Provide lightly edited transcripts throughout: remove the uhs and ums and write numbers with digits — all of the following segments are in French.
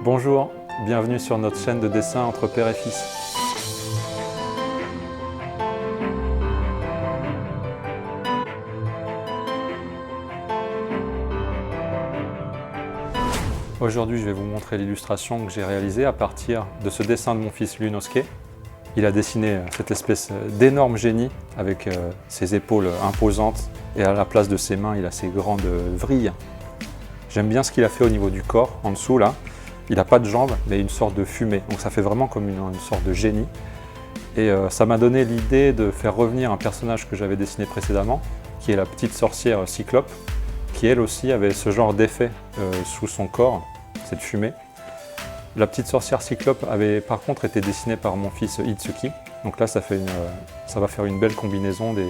Bonjour, bienvenue sur notre chaîne de dessin entre père et fils. Aujourd'hui, je vais vous montrer l'illustration que j'ai réalisée à partir de ce dessin de mon fils Lunosuke. Il a dessiné cette espèce d'énorme génie avec ses épaules imposantes et à la place de ses mains, il a ses grandes vrilles. J'aime bien ce qu'il a fait au niveau du corps, en dessous là. Il n'a pas de jambes, mais une sorte de fumée. Donc ça fait vraiment comme une sorte de génie. Et ça m'a donné l'idée de faire revenir un personnage que j'avais dessiné précédemment, qui est la petite sorcière Cyclope, qui elle aussi avait ce genre d'effet sous son corps, cette fumée. La petite sorcière Cyclope avait par contre été dessinée par mon fils Itsuki. Donc là, ça va faire une belle combinaison de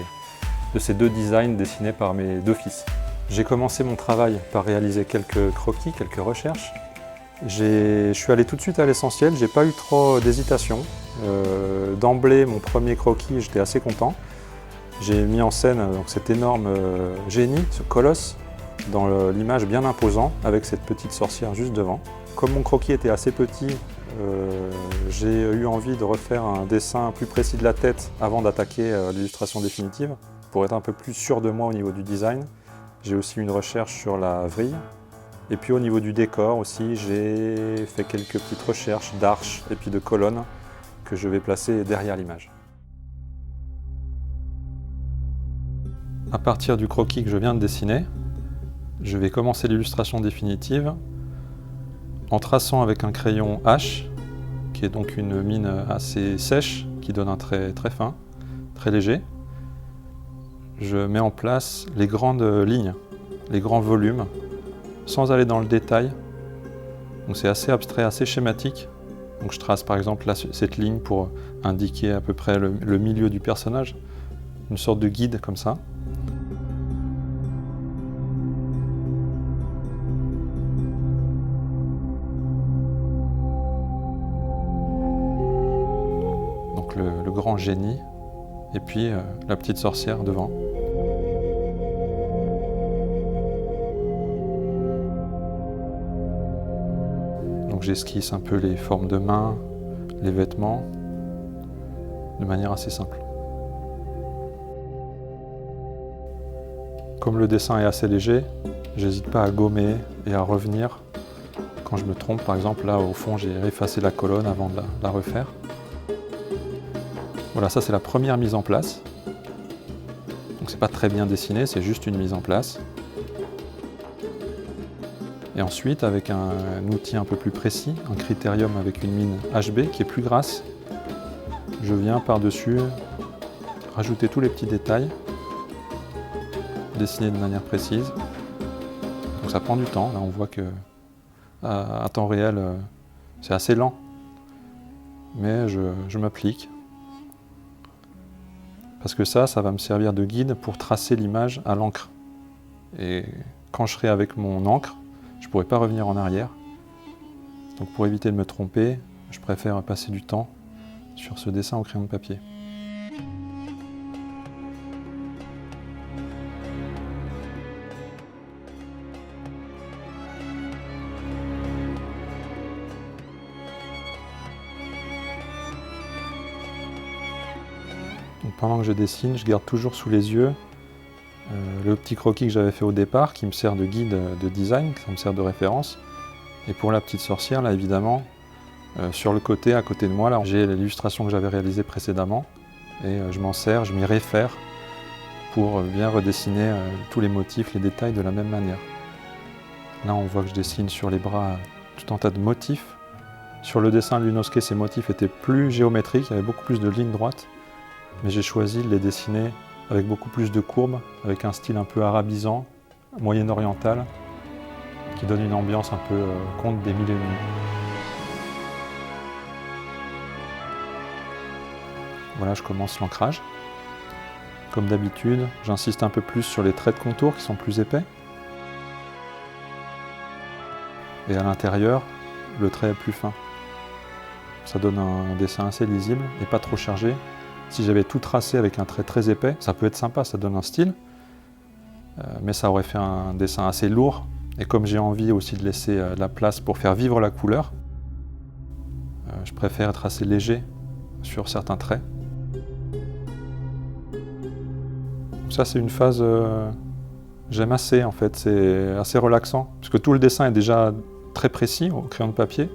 ces deux designs dessinés par mes deux fils. J'ai commencé mon travail par réaliser quelques croquis, quelques recherches. Je suis allé tout de suite à l'essentiel, j'ai pas eu trop d'hésitation. D'emblée, mon premier croquis, j'étais assez content. J'ai mis en scène donc, cet énorme génie, ce colosse, dans l'image bien imposant, avec cette petite sorcière juste devant. Comme mon croquis était assez petit, j'ai eu envie de refaire un dessin plus précis de la tête avant d'attaquer l'illustration définitive, pour être un peu plus sûr de moi au niveau du design. J'ai aussi une recherche sur la vrille. Et puis au niveau du décor aussi, j'ai fait quelques petites recherches d'arches et puis de colonnes que je vais placer derrière l'image. À partir du croquis que je viens de dessiner, je vais commencer l'illustration définitive en traçant avec un crayon H, qui est donc une mine assez sèche, qui donne un trait très fin, très léger. Je mets en place les grandes lignes, les grands volumes, sans aller dans le détail. Donc c'est assez abstrait, assez schématique. Donc je trace par exemple là, cette ligne pour indiquer à peu près le milieu du personnage, une sorte de guide comme ça. Donc le grand génie et puis la petite sorcière devant. Donc j'esquisse un peu les formes de mains, les vêtements, de manière assez simple. Comme le dessin est assez léger, j'hésite pas à gommer et à revenir quand je me trompe. Par exemple, là au fond, j'ai effacé la colonne avant de la refaire. Voilà, ça c'est la première mise en place. Donc c'est pas très bien dessiné, c'est juste une mise en place. Et ensuite, avec un outil un peu plus précis, un critérium avec une mine HB qui est plus grasse, je viens par-dessus rajouter tous les petits détails, dessiner de manière précise. Donc ça prend du temps, là on voit que à temps réel c'est assez lent, mais je m'applique. Parce que ça va me servir de guide pour tracer l'image à l'encre. Et quand je serai avec mon encre, je ne pourrai pas revenir en arrière. Donc pour éviter de me tromper, je préfère passer du temps sur ce dessin au crayon de papier. Donc pendant que je dessine, je garde toujours sous les yeux le petit croquis que j'avais fait au départ, qui me sert de guide de design, ça me sert de référence. Et pour la petite sorcière, là évidemment, sur le côté, à côté de moi, là, j'ai l'illustration que j'avais réalisée précédemment. Et je m'en sers, je m'y réfère pour bien redessiner tous les motifs, les détails de la même manière. Là, on voit que je dessine sur les bras tout un tas de motifs. Sur le dessin Lunosuke, ces motifs étaient plus géométriques, il y avait beaucoup plus de lignes droites. Mais j'ai choisi de les dessiner avec beaucoup plus de courbes, avec un style un peu arabisant, moyen-oriental, qui donne une ambiance un peu conte des mille et une nuits. Voilà, je commence l'ancrage. Comme d'habitude, j'insiste un peu plus sur les traits de contour qui sont plus épais. Et à l'intérieur, le trait est plus fin. Ça donne un dessin assez lisible et pas trop chargé. Si j'avais tout tracé avec un trait très épais, ça peut être sympa, ça donne un style, mais ça aurait fait un dessin assez lourd. Et comme j'ai envie aussi de laisser la place pour faire vivre la couleur, je préfère être assez léger sur certains traits. Ça, c'est une phase j'aime assez en fait, c'est assez relaxant, parce que tout le dessin est déjà très précis au crayon de papier.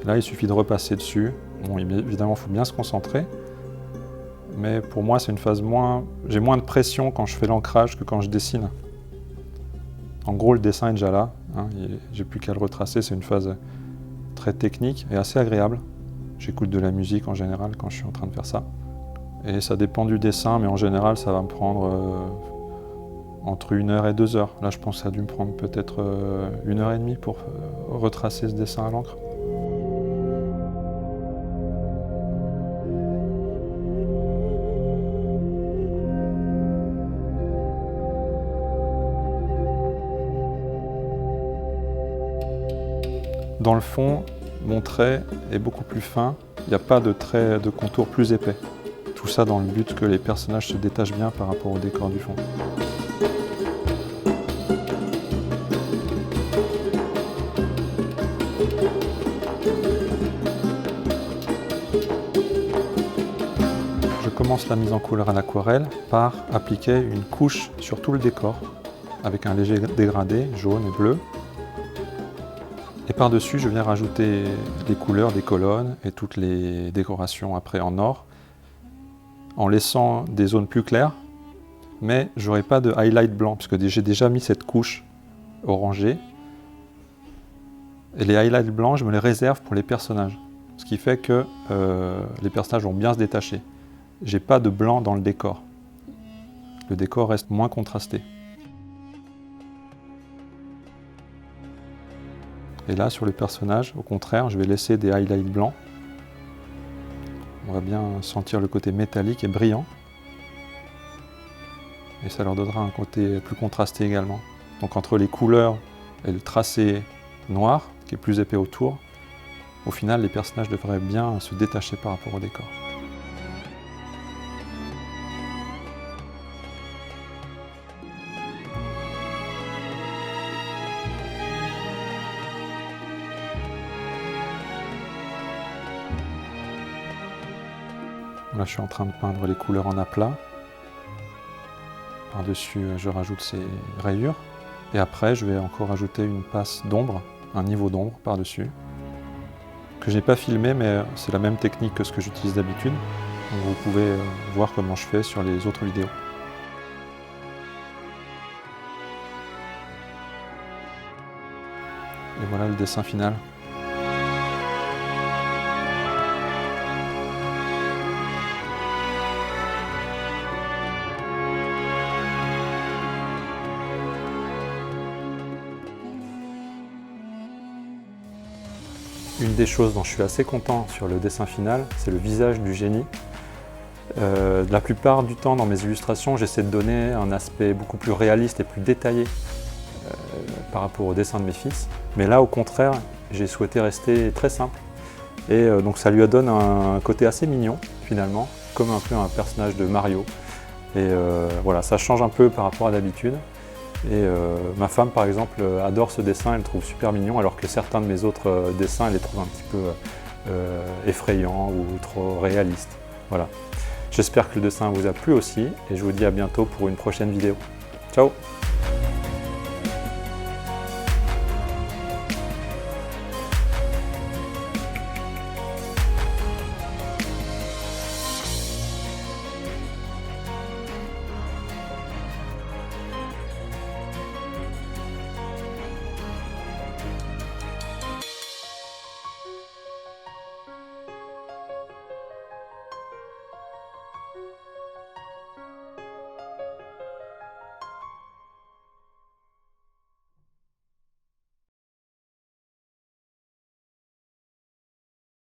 Là, il suffit de repasser dessus. Bon, évidemment, il faut bien se concentrer, mais pour moi, c'est une phase j'ai moins de pression quand je fais l'ancrage que quand je dessine. En gros, le dessin est déjà là, hein, j'ai plus qu'à le retracer, c'est une phase très technique et assez agréable. J'écoute de la musique en général quand je suis en train de faire ça. Et ça dépend du dessin, mais en général, ça va me prendre entre 1 heure et 2 heures. Là, je pense que ça a dû me prendre peut-être 1 heure et demie pour retracer ce dessin à l'encre. Dans le fond, mon trait est beaucoup plus fin. Il n'y a pas de trait de contour plus épais. Tout ça dans le but que les personnages se détachent bien par rapport au décor du fond. Je commence la mise en couleur à l'aquarelle par appliquer une couche sur tout le décor avec un léger dégradé jaune et bleu. Et par-dessus, je viens rajouter les couleurs des colonnes et toutes les décorations après en or, en laissant des zones plus claires, mais je n'aurai pas de highlight blanc, puisque j'ai déjà mis cette couche orangée. Et les highlights blancs, je me les réserve pour les personnages, ce qui fait que les personnages vont bien se détacher. J'ai pas de blanc dans le décor. Le décor reste moins contrasté. Et là, sur le personnage, au contraire, je vais laisser des highlights blancs. On va bien sentir le côté métallique et brillant. Et ça leur donnera un côté plus contrasté également. Donc entre les couleurs et le tracé noir, qui est plus épais autour, au final, les personnages devraient bien se détacher par rapport au décor. Là, je suis en train de peindre les couleurs en aplat. Par-dessus, je rajoute ces rayures. Et après, je vais encore ajouter une passe d'ombre, un niveau d'ombre par-dessus, que je n'ai pas filmé, mais c'est la même technique que ce que j'utilise d'habitude. Donc vous pouvez voir comment je fais sur les autres vidéos. Et voilà le dessin final. Une des choses dont je suis assez content sur le dessin final, c'est le visage du génie. La plupart du temps dans mes illustrations, j'essaie de donner un aspect beaucoup plus réaliste et plus détaillé par rapport au dessin de mes fils. Mais là, au contraire, j'ai souhaité rester très simple. Et donc ça lui donne un côté assez mignon, finalement, comme un peu un personnage de Mario. Et voilà, ça change un peu par rapport à d'habitude. Et ma femme, par exemple, adore ce dessin, elle le trouve super mignon, alors que certains de mes autres dessins, elle les trouve un petit peu effrayants ou trop réalistes. Voilà. J'espère que le dessin vous a plu aussi, et je vous dis à bientôt pour une prochaine vidéo. Ciao!